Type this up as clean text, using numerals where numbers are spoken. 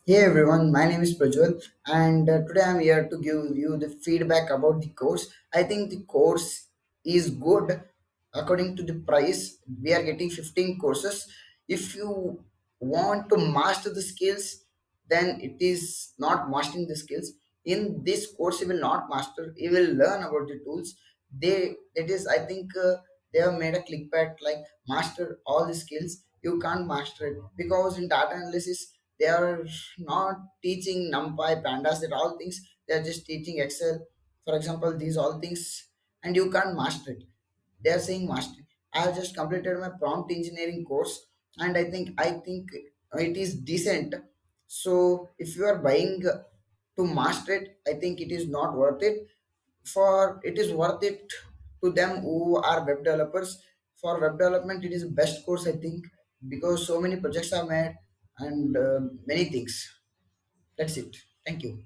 Hey everyone, my name is Prajwal, and today I'm here to give you the feedback about the course. I think the course is good according to the price. We are getting 15 courses. If you want to master the skills, then it is not mastering the skills. In this course, you will not master, you will learn about the tools. It is, I think, they have made a clickbait like master all the skills. You can't master it because in data analysis, they are not teaching numpy pandas, that all things. They are just teaching excel, for example, these all things, and you can't master it. They are saying master. I have just completed my prompt engineering course, and I think it is decent. So if you are buying to master it, I think it is not worth it. For it is worth it to them who are web developers. For web development, it is the best course, I think, because so many projects are made and many things. That's it. Thank you.